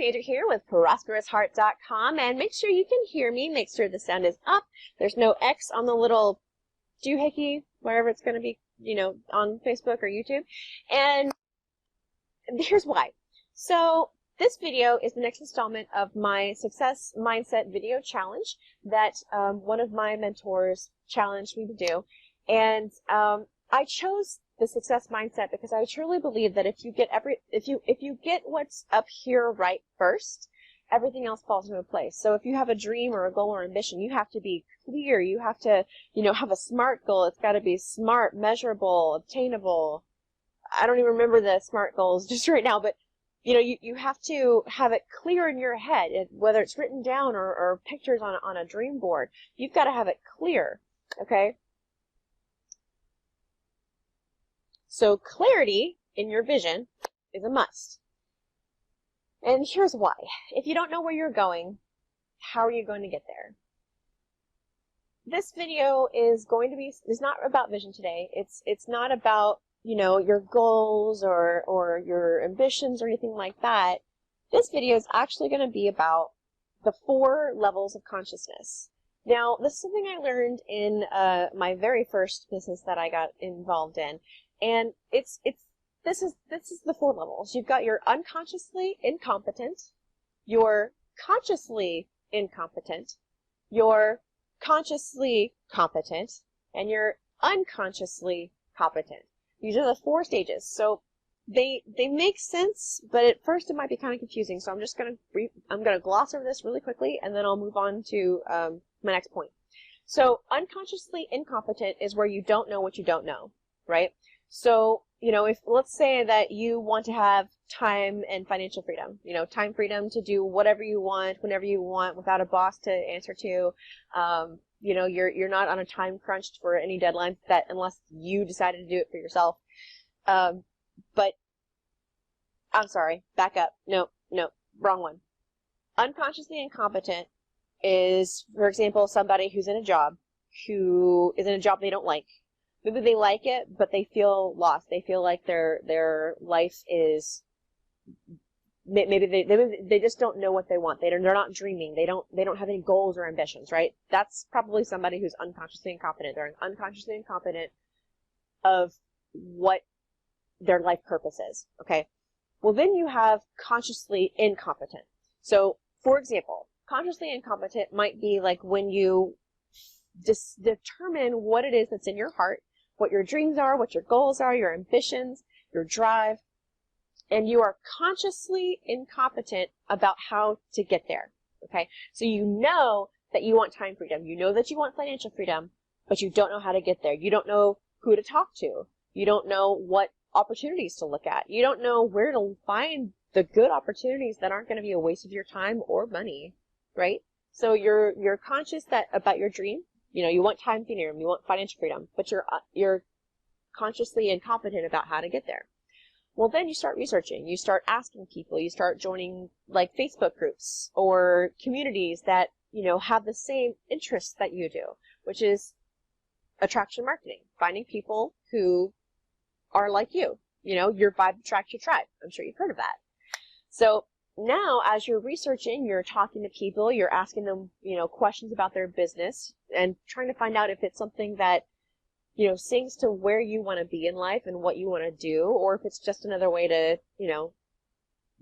Phaedra here with ProsperousHeart.com, and make sure you can hear me. Make sure the sound is up. There's no X on the little doohickey, wherever it's going to be, on Facebook or YouTube. And here's why. So this video is the next installment of my Success Mindset video challenge that one of my mentors challenged me to do. And I chose the success mindset because I truly believe that if you get what's up here right first, everything else falls into place. So if you have a dream or a goal or ambition, you have to be clear. You have to, have a SMART goal. It's got to be smart, measurable, obtainable. I don't even remember the SMART goals just right now, but you have to have it clear in your head, whether it's written down or pictures on a dream board. You've got to have it clear, okay? So clarity in your vision is a must. And here's why. If you don't know where you're going, how are you going to get there? This video is not about vision today. It's not about, your goals or your ambitions or anything like that. This video is actually going to be about the 4 levels of consciousness. Now, this is something I learned in my very first business that I got involved in. And this is the 4 levels. You've got your unconsciously incompetent, your consciously incompetent, your consciously competent, and your unconsciously competent. These are the 4 stages. So they make sense, but at first it might be kind of confusing. So I'm gonna gloss over this really quickly, and then I'll move on to my next point. So unconsciously incompetent is where you don't know what you don't know, right? So, if let's say that you want to have time and financial freedom, time freedom to do whatever you want, whenever you want, without a boss to answer to, you're not on a time crunch for any deadlines unless you decided to do it for yourself. But I'm sorry, back up. No, wrong one. Unconsciously incompetent is, for example, somebody who's in a job who is in a job they don't like. Maybe they like it, but they feel lost. They feel like their life is, maybe they just don't know what they want. They're not dreaming. They don't have any goals or ambitions, right? That's probably somebody who's unconsciously incompetent. They're unconsciously incompetent of what their life purpose is, okay? Well, then you have consciously incompetent. So, for example, consciously incompetent might be like when you determine what it is that's in your heart, what your dreams are, what your goals are, your ambitions, your drive, and you are consciously incompetent about how to get there, okay? So you know that you want time freedom. You know that you want financial freedom, but you don't know how to get there. You don't know who to talk to. You don't know what opportunities to look at. You don't know where to find the good opportunities that aren't going to be a waste of your time or money, right? So you're conscious about your dream. You want time freedom, you want financial freedom, but you're consciously incompetent about how to get there. Well, then you start researching, you start asking people, you start joining like Facebook groups or communities that, have the same interests that you do, which is attraction marketing, finding people who are like you. Your vibe attracts your tribe. I'm sure you've heard of that. So now, as you're researching, you're talking to people, you're asking them, questions about their business and trying to find out if it's something that, sings to where you want to be in life and what you want to do, or if it's just another way to,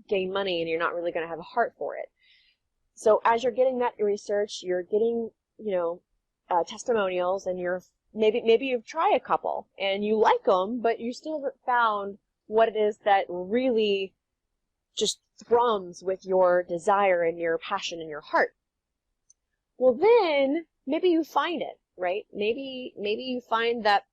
gain money and you're not really going to have a heart for it. So as you're getting that research, you're getting, testimonials, and maybe you've tried a couple and you like them, but you still haven't found what it is that really just thrums with your desire and your passion and your heart. Well, then maybe you find it, right? Maybe you find that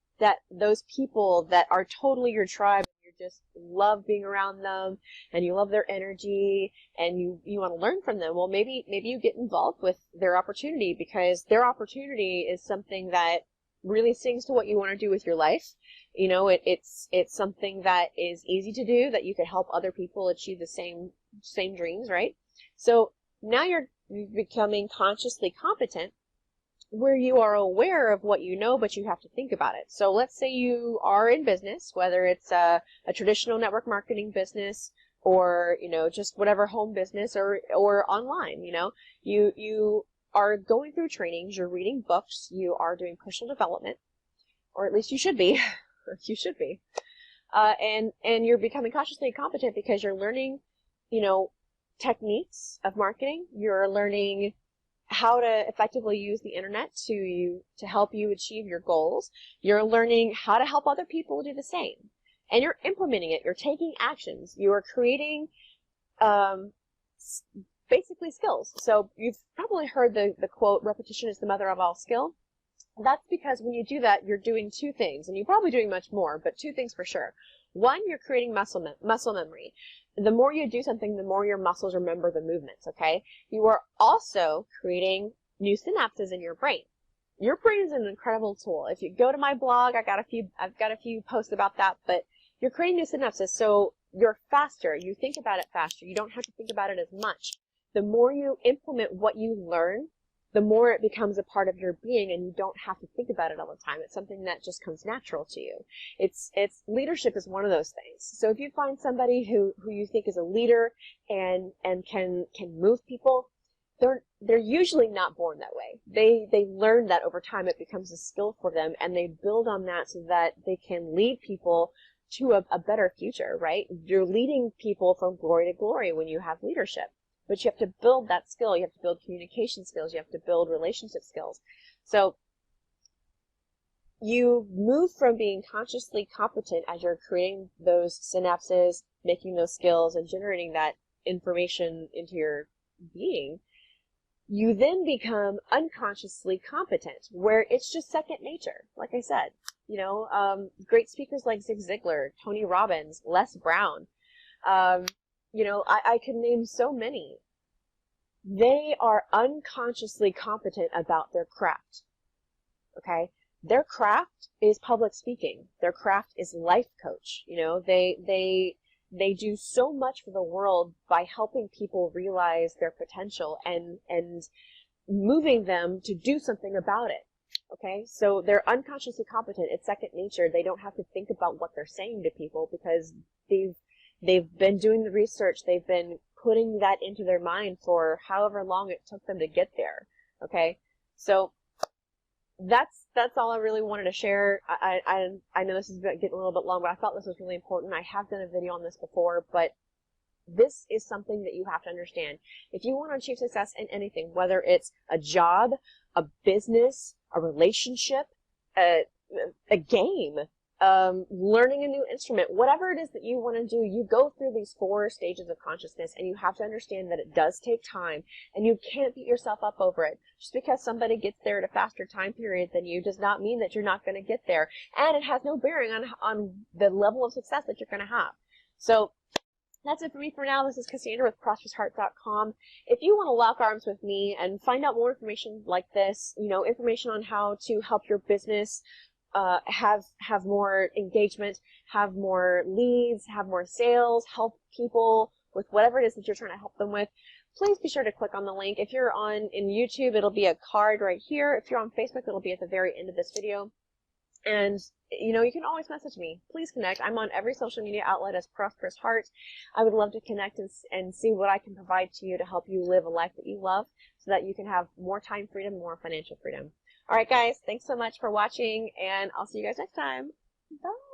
those people that are totally your tribe, you just love being around them and you love their energy and you want to learn from them. Well, maybe you get involved with their opportunity because their opportunity is something that really sings to what you want to do with your life. It's something that is easy to do, that you could help other people achieve the same dreams, right? So now you're becoming consciously competent, where you are aware of what you know, but you have to think about it. So let's say you are in business, whether it's a traditional network marketing business or, you know, just whatever home business or online, you know, you are going through trainings, you're reading books, you are doing personal development, or at least you should be. You should be. And you're becoming consciously competent because you're learning, you know, techniques of marketing. You're learning how to effectively use the internet to help you achieve your goals. You're learning how to help other people do the same. And you're implementing it. You're taking actions. You are creating basically skills. So you've probably heard the quote, repetition is the mother of all skill. That's because when you do that, you're doing two things, and you're probably doing much more, but two things for sure. One, you're creating muscle memory. The more you do something, the more your muscles remember the movements, okay? You are also creating new synapses in your brain. Your brain is an incredible tool. If you go to my blog, I've got a few posts about that, but you're creating new synapses, so you're faster. You think about it faster. You don't have to think about it as much. The more you implement what you learn, the more it becomes a part of your being, and you don't have to think about it all the time. It's something that just comes natural to you. It's leadership is one of those things. So if you find somebody who you think is a leader and can move people, they're usually not born that way. They learn that over time. It becomes a skill for them, and they build on that so that they can lead people to a better future, right? You're leading people from glory to glory when you have leadership. But you have to build that skill. You have to build communication skills. You have to build relationship skills. So you move from being consciously competent as you're creating those synapses, making those skills, and generating that information into your being. You then become unconsciously competent, where it's just second nature. Like I said, you know, great speakers like Zig Ziglar, Tony Robbins, Les Brown, you know, I could name so many. They are unconsciously competent about their craft, okay? Their craft is public speaking. Their craft is life coach. You know, they do so much for the world by helping people realize their potential and moving them to do something about it, okay? So they're unconsciously competent. It's second nature. They don't have to think about what they're saying to people because they've been doing the research. They've been putting that into their mind for however long it took them to get there. Okay, so that's all I really wanted to share. I know this is getting a little bit long, but I thought this was really important. I have done a video on this before, but this is something that you have to understand. If you want to achieve success in anything, whether it's a job, a business, a relationship, a game, learning a new instrument, whatever it is that you want to do, you go through these 4 stages of consciousness, and you have to understand that it does take time, and you can't beat yourself up over it. Just because somebody gets there at a faster time period than you does not mean that you're not going to get there, and it has no bearing on the level of success that you're going to have. So that's it for me for now. This is Cassandra with ProsperousHeart.com. If you want to lock arms with me and find out more information like this, you know, information on how to help your business have more engagement, have more leads, have more sales, help people with whatever it is that you're trying to help them with, please be sure to click on the link. If you're in YouTube, it'll be a card right here. If you're on Facebook, it'll be at the very end of this video. And, you know, you can always message me. Please connect. I'm on every social media outlet as Prosperous Heart. I would love to connect and see what I can provide to you to help you live a life that you love so that you can have more time freedom, more financial freedom. All right, guys, thanks so much for watching, and I'll see you guys next time. Bye.